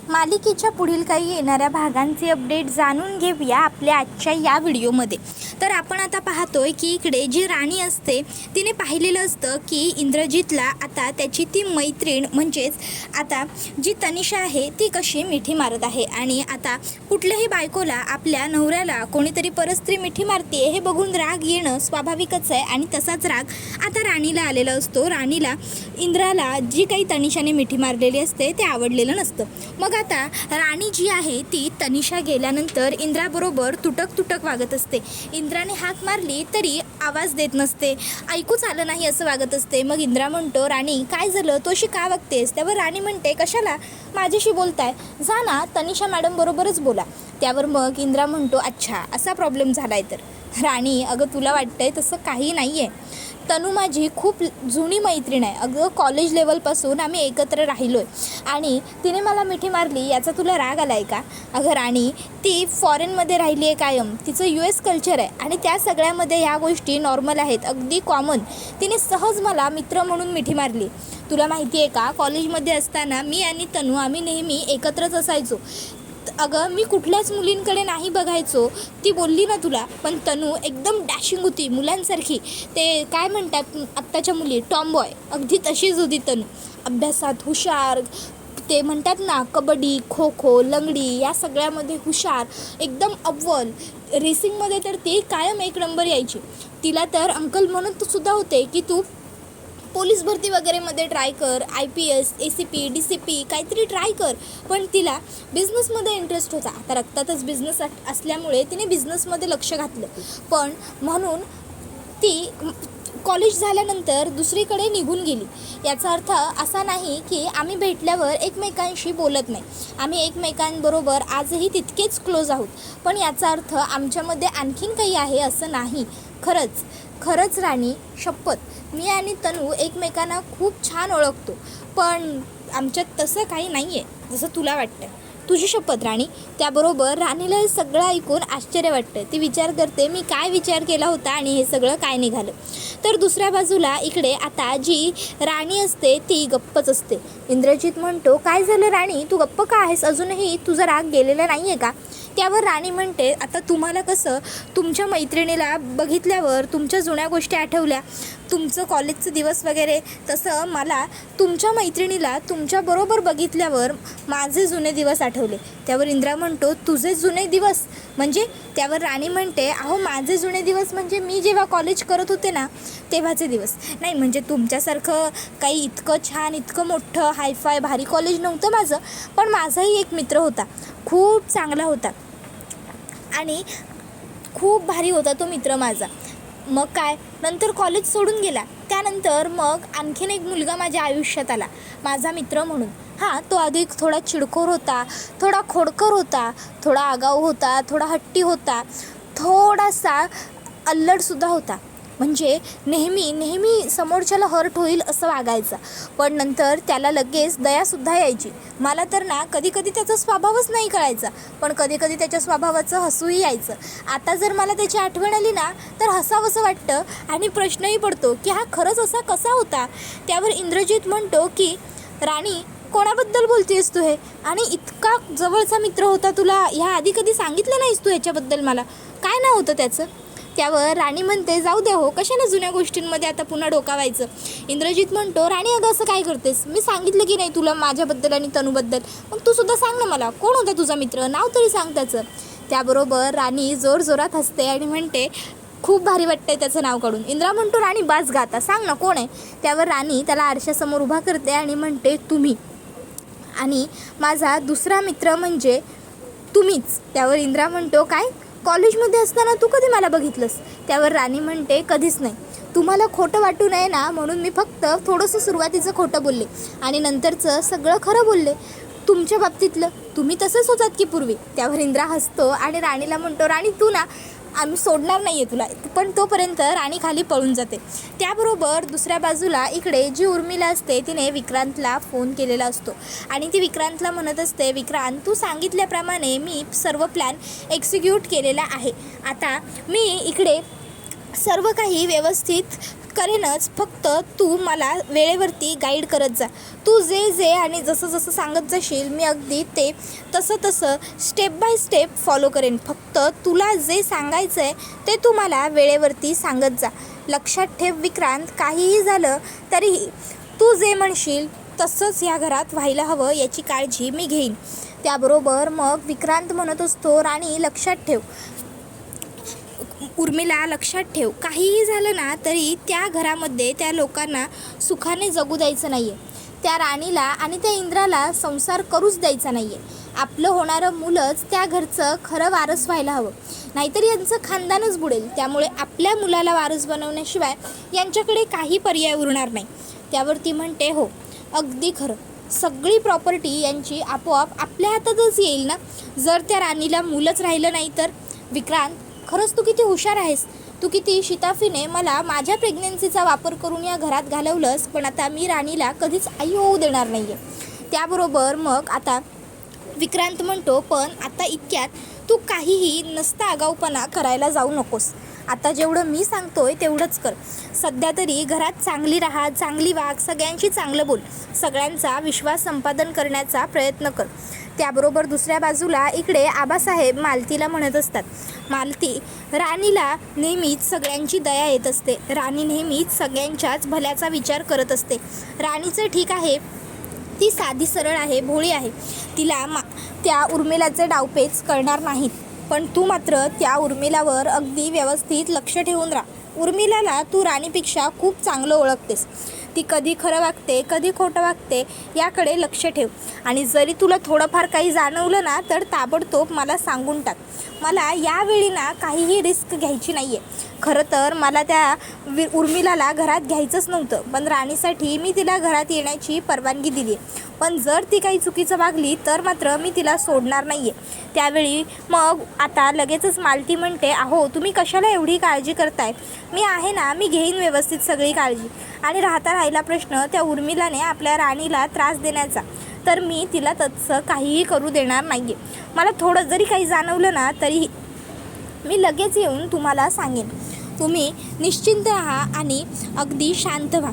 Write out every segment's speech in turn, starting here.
मालिकेच्या पुढील काही येणाऱ्या भागांचे अपडेट जाणून घेऊया आपल्या आजच्या या व्हिडिओमध्ये। तर आपण आता पाहतोय की इकडे जी राणी असते तिने पाहिलेलं असतं की इंद्रजितला आता त्याची ती मैत्रीण म्हणजेच आता जी तनिषा आहे ती कशी मिठी मारत आहे आणि आता कुठल्याही बायकोला आपल्या नवऱ्याला कोणीतरी परस्त्री मिठी मारते हे बघून राग येणं स्वाभाविकच आहे आणि तसाच राग आता राणीला आलेला असतो। राणीला इंद्राला जी काही तनिषाने मिठी मारलेली असते ते आवडलेलं नसतं। मग आता राणी जी आहे ती तनिषा गेल्यानंतर इंद्राबरोबर तुटक वागत असते। इंद्राने हाक मारली तरी आवाज देत नसते, ऐकूच आलं नाही असं वागत असते। मग इंद्रा म्हणतो, राणी काय झालं, तू अशी का वागतेस? त्यावर राणी म्हणते, कशाला माझ्याशी बोलताय, जा ना तनिषा मॅडम बरोबरच बोला। त्यावर मग इंद्रा म्हणतो, अच्छा असा प्रॉब्लेम झालाय तर? राणी, अगं तुला वाटतंय तसं काही नाही आहे, तनू माझी खूप जुनी मैत्रीण आहे, अगं कॉलेज लेवलपासून आम्ही एकत्र राहिलो आहे आणि तिने मला मिठी मारली याचा तुला राग आला आहे का? अगं राणी, ती फॉरेनमध्ये राहिली आहे कायम, तिचं US कल्चर आहे आणि त्या सगळ्यामध्ये ह्या गोष्टी नॉर्मल आहेत, अगदी कॉमन। तिने सहज मला मित्र म्हणून मिठी मारली। तुला माहिती आहे का, कॉलेजमध्ये असताना मी आणि तनू आम्ही नेहमी एकत्रच असायचो। अगं मी कुठल्याच मुलींकडे नाही बघायचो, ती बोलली ना तुला, पण तनू एकदम डॅशिंग होती मुलांसारखी, ते काय म्हणतात आत्ताच्या मुली टॉमबॉय, अगदी तशीच होती तनू, अभ्यासात हुशार, ते म्हणतात ना कबड्डी खो खो लंगडी या सगळ्यामध्ये हुशार, एकदम अव्वल, रेसिंगमध्ये तर ती कायम 1 नंबर यायची। तिला तर अंकल म्हणत सुद्धा होते की तू पोलीस भरती वगैरेमध्ये ट्राय कर, IPS ACP DCP काहीतरी ट्राय कर, पण तिला बिझनेसमध्ये इंटरेस्ट होता। आता रक्तातच बिझनेस असल्यामुळे तिने बिझनेसमध्ये लक्ष घातलं, पण म्हणून ती कॉलेज झाल्यानंतर दुसरीकडे निघून गेली। याचा अर्थ असा नाही की आम्ही भेटल्यावर एकमेकांशी बोलत नाही, आम्ही एकमेकांबरोबर आजही तितकेच क्लोज आहोत, पण याचा अर्थ आमच्यामध्ये आणखीन काही आहे असं नाही। खरंच राणी, शपथ, मी आणि तनू एकमेकांना खूप छान ओळखतो, पण आमच्यात तसं काही नाही आहे जसं तुला वाटतं, तुझी शपथ राणी। त्याबरोबर राणीला हे सगळं ऐकून आश्चर्य वाटतं, ती विचार करते मी काय विचार केला होता आणि हे सगळं काय निघालं। तर दुसऱ्या बाजूला इकडे आता जी राणी असते ती गप्पच असते। इंद्रजित म्हणतो, काय झालं राणी, तू गप्प का आहेस, अजूनही तुझा राग गेलेला नाही आहे का? त्यावर राणी म्हणते, आता तुम्हाला कसं तुमच्या मैत्रिणीला बघितल्यावर तुमच्या जुन्या गोष्टी आठवल्या, तुमचं कॉलेजचं दिवस वगैरे, तसं मला तुमच्या मैत्रिणीला तुमच्याबरोबर बघितल्यावर माझे जुने दिवस आठवले। त्यावर इंद्रा म्हणतो, तुझे जुने दिवस म्हणजे? त्यावर राणी म्हणते, अहो माझे जुने दिवस म्हणजे मी जेव्हा कॉलेज करत होते ना तेव्हाचे दिवस, नाही म्हणजे तुमच्यासारखं काही इतकं छान इतकं मोठं हायफाय भारी कॉलेज नव्हतं माझं, पण माझाही एक मित्र होता, खूप चांगला होता आणि खूप भारी होता तो मित्र माझा। मग काय, नंतर कॉलेज सोडून गेला, त्यानंतर मग आणखीन एक मुलगा माझ्या आयुष्यात आला माझा मित्र म्हणून। हां, तो आधी थोडा चिडखोर होता, थोडा खोडकर होता, थोडा आगाऊ होता, थोडा हट्टी होता, थोडासा अल्लडसुद्धा होता, म्हणजे नेहमी समोरच्याला हर्ट होईल असं वागायचा, पण नंतर त्याला लगेच दयासुद्धा यायची। मला तर ना कधी त्याचा स्वभावच नाही कळायचा, पण कधी त्याच्या स्वभावाचं हसूही यायचं। आता जर मला त्याची आठवण आली ना तर हसावंसं वाटतं आणि प्रश्नही पडतो की हा खरंच असा कसा होता? त्यावर इंद्रजित म्हणतो की राणी, कोणाबद्दल बोलतेस तू हे? आणि इतका जवळचा मित्र होता तुला, ह्या आधी कधी सांगितलं नाहीस तू ह्याच्याबद्दल मला, काय नाव होतं त्याचं? त्यावर राणी म्हणते, जाऊ द्या हो, कशाला जुन्या गोष्टींमध्ये आता पुन्हा डोकावायचं? इंद्रजित म्हणतो, राणी अगं असं काय करतेस, मी सांगितलं की नाही तुला माझ्याबद्दल आणि तनूबद्दल, मग तू सुद्धा सांग ना मला, कोण होता तुझा मित्र, नाव तरी सांग त्याचं। त्याबरोबर राणी जोरात हसते आणि म्हणते, खूप भारी वाटतंय त्याचं नाव काढून। इंद्रा म्हणतो, राणी बास गा आता, सांग ना कोण आहे? त्यावर राणी त्याला आरशासमोर उभा करते आणि म्हणते, तुम्ही, आणि माझा दुसरा मित्र म्हणजे तुम्हीच। त्यावर इंद्रा म्हणतो, काय, कॉलेजमध्ये असताना तू कधी मला बघितलंस? त्यावर राणी म्हणते, कधीच नाही, तुम्हाला खोटं वाटू नये ना म्हणून मी फक्त थोडंसं सुरुवातीचं खोटं बोलले आणि नंतरचं सगळं खरं बोलले, तुमच्या बाबतीतलं तुम्ही तसंच होतात की पूर्वी। त्यावर इंद्रा हसतो आणि राणीला म्हणतो, राणी तू ना, आम्ही सोडणार नाही आहे तुला, पण तोपर्यंत राणी खाली पळून जाते। त्याबरोबर दुसऱ्या बाजूला इकडे जी उर्मिला असते तिने विक्रांतला फोन केलेला असतो आणि ती विक्रांतला म्हणत असते, विक्रांत तू सांगितल्याप्रमाणे मी सर्व प्लॅन एक्झिक्यूट केलेला आहे, आता मी इकडे सर्व काही व्यवस्थित करेनच, फक्त तू मला वेळेवरती गाईड करत जा. तू जे आणि जसं जसं सांगत जाशील मी अगदी ते तसं स्टेप बाय स्टेप फॉलो करेन. फक्त तुला जे सांगायचं आहे ते तू मला वेळेवरती सांगत जा. लक्षात ठेव विक्रांत, काहीही झालं तरीही तू जे म्हणशील तसंच या घरात व्हायला हवं याची काळजी मी घेईन. त्याबरोबर मग विक्रांत म्हणत असतो, राणी लक्षात ठेव, उर्मिला लक्षात ठेव, काहीही झालं ना तरी त्या घरामध्ये त्या लोकांना सुखाने जगू द्यायचं नाही आहे. त्या राणीला आणि त्या इंद्राला संसार करूच द्यायचा नाही आहे. आपलं होणारं मुलंच त्या घरचं खरं वारस व्हायला हवं, नाहीतर यांचं खानदानच बुडेल. त्यामुळे आपल्या मुलाला वारस बनवण्याशिवाय यांच्याकडे काही पर्याय उरणार नाही. त्यावर ती म्हणते, हो अगदी खरं, सगळी प्रॉपर्टी यांची आपोआप आपल्या हातातच येईल ना, जर त्या राणीला मुलंच राहिलं नाही तर. विक्रांत, खरंच तू किती हुशार आहेस. तू किती शिताफीने मला माझ्या प्रेग्नन्सीचा वापर करून या घरात घालवलंस, पण आता मी राणीला कधीच आई होऊ देणार नाही आहे. त्याबरोबर मग आता विक्रांत म्हणतो, पण आता इतक्यात तू काहीही नसता आगाऊपणा करायला जाऊ नकोस. आता जेवढं मी सांगतोय तेवढंच कर. सध्या तरी घरात चांगली राहा, चांगली वाग, सगळ्यांशी चांगलं बोल, सगळ्यांचा विश्वास संपादन करण्याचा प्रयत्न कर. त्याबरोबर दुसऱ्या बाजूला इकडे आबासाहेब मालतीला म्हणत असतात, मालती, राणीला नेहमीच सगळ्यांची दया येत असते. राणी नेहमीच सगळ्यांच्याच भल्याचा विचार करत असते. राणीचं ठीक आहे, ती साधी सरळ आहे, भोळी आहे, तिला त्या उर्मिलाचे डावपेच करणार नाहीत. पण तू मात्र त्या उर्मिलावर अगदी व्यवस्थित लक्ष ठेवून राहा. उर्मिलाला तू राणीपेक्षा खूप चांगलं ओळखतेस. ती कधी खरं वागते, कधी खोटं वागते याकडे लक्ष ठेव. आणि जरी तुला थोडंफार काही जाणवलं ना तर ताबडतोब मला सांगून टाक. मला यावेळी ना काहीही रिस्क घ्यायची नाही आहे. खरं तर मला त्या उर्मिलाला घरात घ्यायचंच नव्हतं, पण राणीसाठी मी तिला घरात येण्याची परवानगी दिली आहे. पण जर ती काही चुकीचं वागली तर मात्र मी तिला सोडणार नाही आहे. त्यावेळी मग आता लगेचच मालती म्हणते, अहो तुम्ही कशाला एवढी काळजी करताय, मी आहे ना, मी घेईन व्यवस्थित सगळी काळजी. आणि राहिला प्रश्न त्या उर्मिलाने आपल्या राणीला त्रास देण्याचा, तर मी तिला तसं काहीही करू देणार नाही आहे. मला थोडं जरी काही जाणवलं ना तरी मी लगेच येऊन तुम्हाला सांगेन. तुम्ही निश्चिंत राहा आणि अगदी शांत व्हा.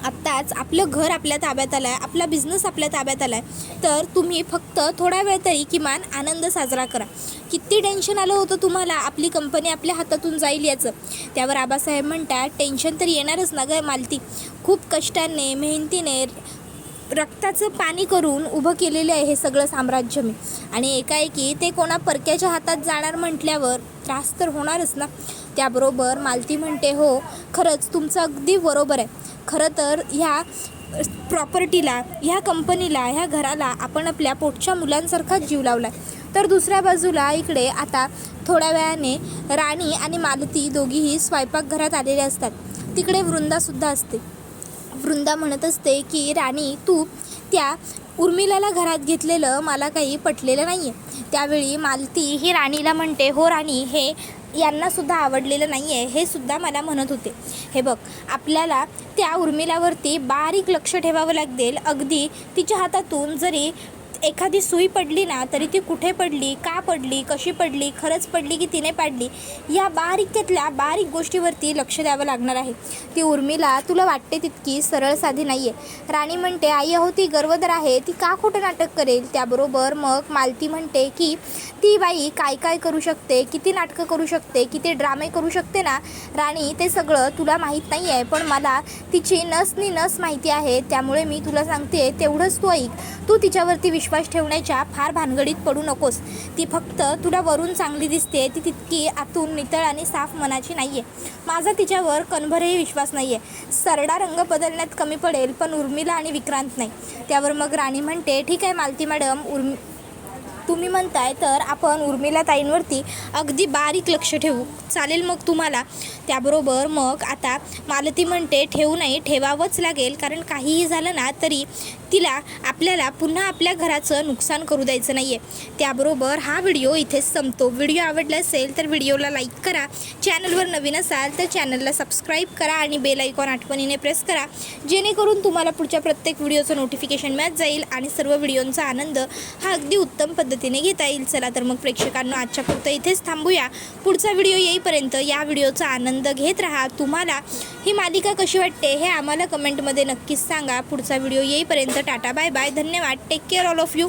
आत्ताच आपलं घर आपल्या ताब्यात आलं आहे, आपला बिझनेस आपल्या ताब्यात आला आहे, तर तुम्ही फक्त थोडा वेळ तरी किमान आनंद साजरा करा. किती टेन्शन आलं होतं तुम्हाला, आपली कंपनी आपल्या हातातून जाईल याचं. त्यावर आबासाहेब म्हणतात, टेन्शन तर येणारच ना गं मालती, खूप कष्टाने मेहनतीने रक्ताचं पाणी करून उभं केलेलं आहे हे सगळं साम्राज्य मी, आणि एकाएकी ते कोणा परक्याच्या हातात जाणार म्हटल्यावर त्रास तर होणारच ना. त्याबरोबर मालती म्हणते, हो खरंच तुमचं अगदी बरोबर आहे. खरं तर ह्या प्रॉपर्टीला, ह्या कंपनीला, ह्या घराला आपण आपल्या पोटच्या मुलांसारखाच जीव लावला आहे. तर दुसऱ्या बाजूला इकडे आता थोड्या वेळाने राणी आणि मालती दोघीही स्वयंपाकघरात आलेले असतात. तिकडे वृंदासुद्धा असते. वृंदा म्हणत असते की राणी, तू त्या उर्मिलाला घरात घेतलेलं मला काही पटलेलं नाही आहे. त्यावेळी मालती ही राणीला म्हणते, हो राणी, हे यांनासुद्धा आवडलेलं नाही आहे, हे सुद्धा मला म्हणत होते. हे बघ, आपल्याला त्या उर्मिलावरती बारीक लक्ष ठेवावं लागेल. अगदी तिच्या हातातून जरी एखादी सुई पडली ना तरी ती कुठे पडली, का पडली, कशी पडली, खरंच पडली की तिने पाडली, या बारीकेतल्या बारीक गोष्टीवरती लक्ष द्यावं लागणार आहे. ती उर्मिला तुला वाटते तितकी सरळ साधी नाही आहे. राणी म्हणते, आई अहो ती गर्वदर आहे, ती का खोटं नाटक करेल. त्याबरोबर मग मालती म्हणते की ती बाई काय काय करू शकते, किती नाटकं करू शकते, किती ड्रामे करू शकते ना राणी, ते सगळं तुला माहीत नाही आहे, पण मला तिची नसनी नस माहिती आहे. त्यामुळे मी तुला सांगते तेवढंच तू ऐक. तू तिच्यावरती विश्वास ठेवण्याच्या फार भानगडीत पडू नकोस. ती फक्त तुला वरून चांगली दिसते, ती तितकी आतून नितळ आणि साफ मनाची नाही आहे. माझा तिच्यावर कणभरही विश्वास नाही आहे. सरडा रंग बदलण्यात कमी पडेल, पण उर्मिला आणि विक्रांत नाही. त्यावर मग राणी म्हणते, ठीक आहे मालती मॅडम, तुम्ही म्हणताय तर आपण उर्मिला ताईंवरती अगदी बारीक लक्ष ठेवू, चालेल मग तुम्हाला. त्याबरोबर मग आता मालती म्हणते, ठेवू नाही, ठेवावंच लागेल, कारण काहीही झालं ना तरी तिला आपल्याला पुन्हा आपल्या घराचं नुकसान करू द्यायचं नाही आहे. त्याबरोबर हा व्हिडिओ इथेच संपतो. व्हिडिओ आवडला असेल तर व्हिडिओला लाईक करा, चॅनलवर नवीन असाल तर चॅनलला सबस्क्राईब करा आणि बेल आयकॉन आठवणीने प्रेस करा, जेणेकरून तुम्हाला पुढच्या प्रत्येक व्हिडिओचं नोटिफिकेशन मिळत जाईल आणि सर्व व्हिडिओंचा आनंद हा अगदी उत्तम पद्धतीने घेता येईल. चला तर मग प्रेक्षकांनो, आजच्या पुरतं इथेच थांबूया. पुढचा व्हिडिओ येईपर्यंत या व्हिडिओचा आनंद घेत राहा. तुम्हाला ही मालिका कशी वाटते हे आम्हाला कमेंटमध्ये नक्कीच सांगा. पुढचा व्हिडिओ येईपर्यंत टाटा बाय बाय, धन्यवाद, take care all of you.